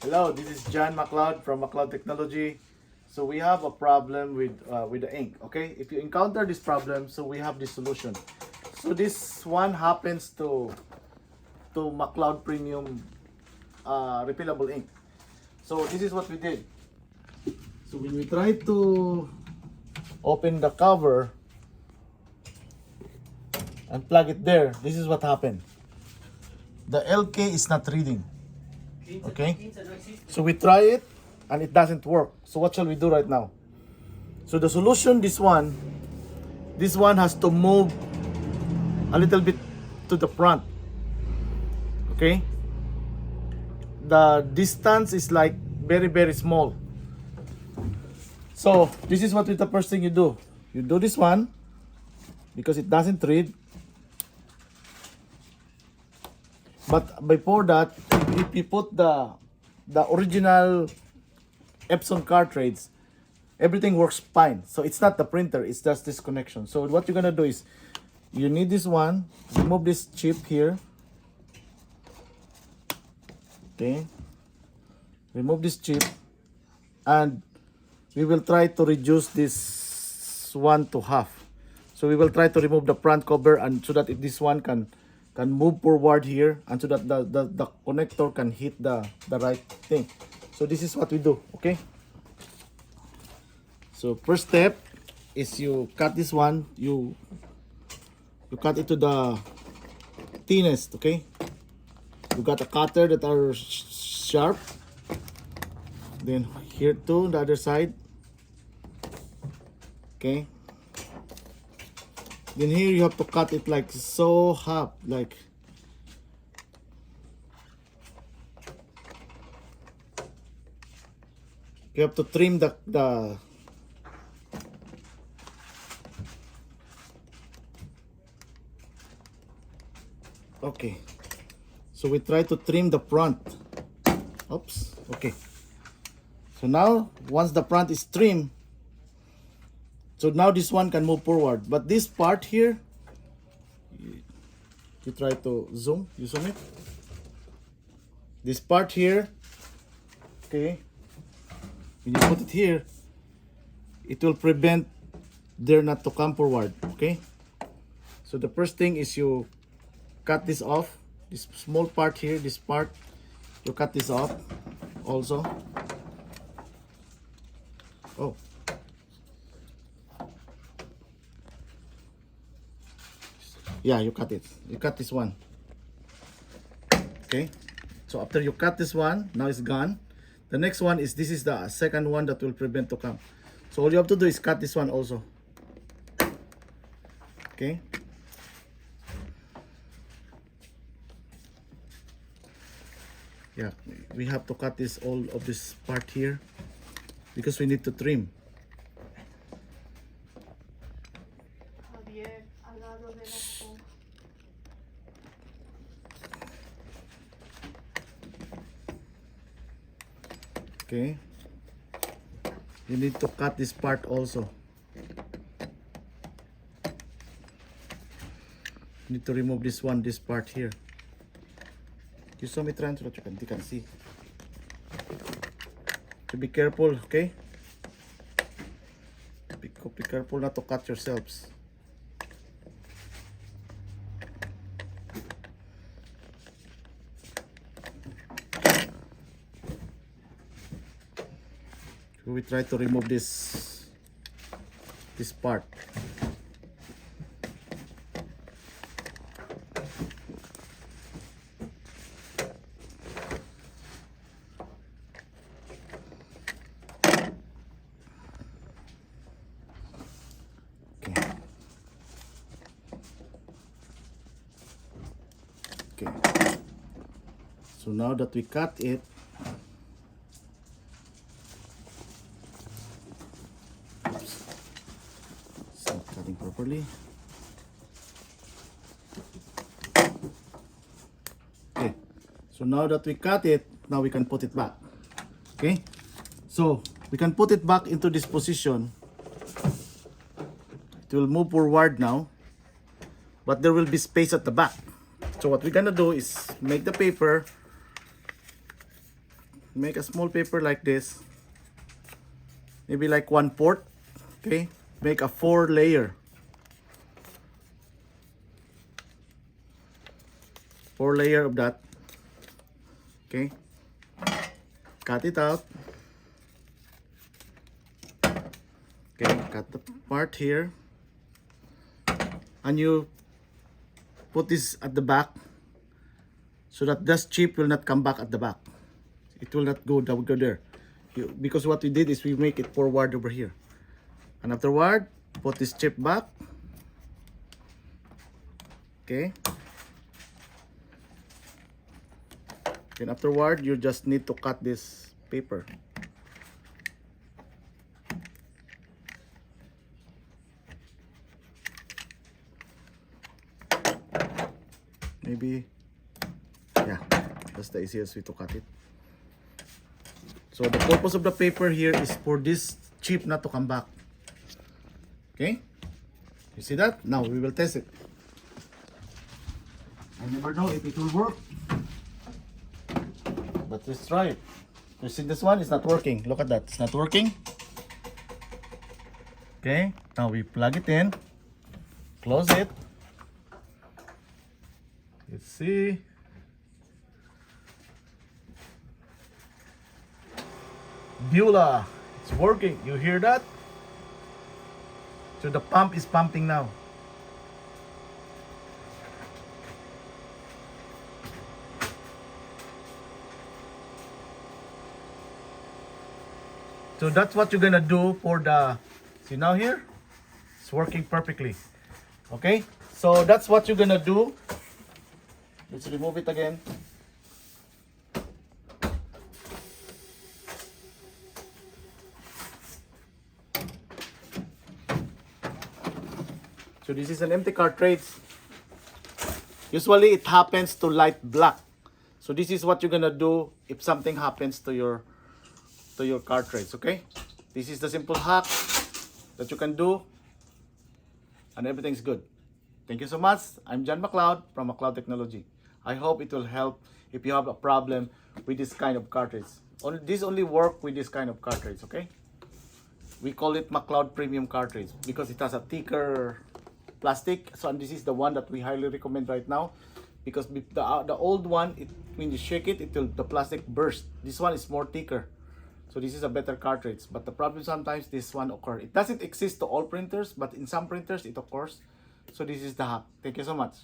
Hello, this is John McLaud from McLaud Technology. So we have a problem with the ink. Okay, if you encounter this problem, so we have this solution. So this one happens to McLaud Premium refillable ink. So this is what we did. So when we try to open the cover and plug it there, this is what happened. The LK is not reading. Okay, so we try it and it doesn't work. So what shall we do right now? So the solution, this one has to move a little bit to the front. Okay, the distance is like very small. So this is what the first thing you do. You do this one because it doesn't read. But before that, if you put the original Epson cartridge, everything works fine. So it's not the printer, it's just this connection. So what you're gonna do is, you need this one, remove this chip here. Okay, remove this chip, and we will try to reduce this one to half. So we will try to remove the front cover, and so that if this one can move forward here, and so that the connector can hit the right thing. So this is what we do. Okay, so first step is you cut this one, you cut it to the thinnest. Okay, you got a cutter that are sharp, then here too, the other side. Okay, then here you have to cut it like so, half, like you have to trim the okay, so we try to trim the front. Oops. Okay, so now once the front is trimmed, so now this one can move forward, but this part here, you try to zoom it. This part here, okay, when you put it here, it will prevent there not to come forward. Okay, so the first thing is you cut this off, this small part here, this part, you cut this off also. Oh, yeah, you cut it. You cut this one. Okay, so after you cut this one, now it's gone. The next one is, this is the second one that will prevent to come. So all you have to do is cut this one also. Okay, yeah, we have to cut this, all of this part here, because we need to trim. Okay, you need to cut this part also. You need to remove this one, this part here. You saw me trying so that you can see. So be careful, okay? Be careful not to cut yourselves. So we try to remove this part. Okay, so now that we cut it, oops, it's not cutting properly. Okay, so now that we cut it, now we can put it back. Okay, so we can put it back into this position. It will move forward now, but there will be space at the back. So what we're gonna do is make the paper make a small paper like this, maybe like 1/4. Okay, make a 4-layer. 4-layer of that. Okay, cut it out. Okay, cut the part here, and you put this at the back so that this chip will not come back at the back. It will not go there. Because what we did is we make it forward over here. And afterward, put this chip back. Okay. Then afterward, you just need to cut this paper. Maybe, yeah, that's the easiest way to cut it. So the purpose of the paper here is for this chip not to come back. Okay, you see that? Now we will test it. I never know if it will work, but let's try it. You see this one is not working. Look at that, it's not working. Okay, now we plug it in, close it. Let's see. Beulah, it's working. You hear that? So the pump is pumping now. So that's what you're gonna do for the, see now here? It's working perfectly. Okay? So that's what you're gonna do. Let's remove it again. So this is an empty cartridge. Usually it happens to light black. So this is what you're gonna do if something happens to your cartridge, okay? This is the simple hack that you can do and everything's good. Thank you so much. I'm John McLaud from McLaud Technology. I hope it will help if you have a problem with this kind of cartridge. This only work with this kind of cartridge, okay? We call it McLaud Premium cartridge because it has a thicker plastic. So and this is the one that we highly recommend right now because the old one, when you shake it, the plastic burst. This one is more thicker. So this is a better cartridge. But the problem sometimes this one occurs. It doesn't exist to all printers, but in some printers it occurs. So this is the hack. Thank you so much.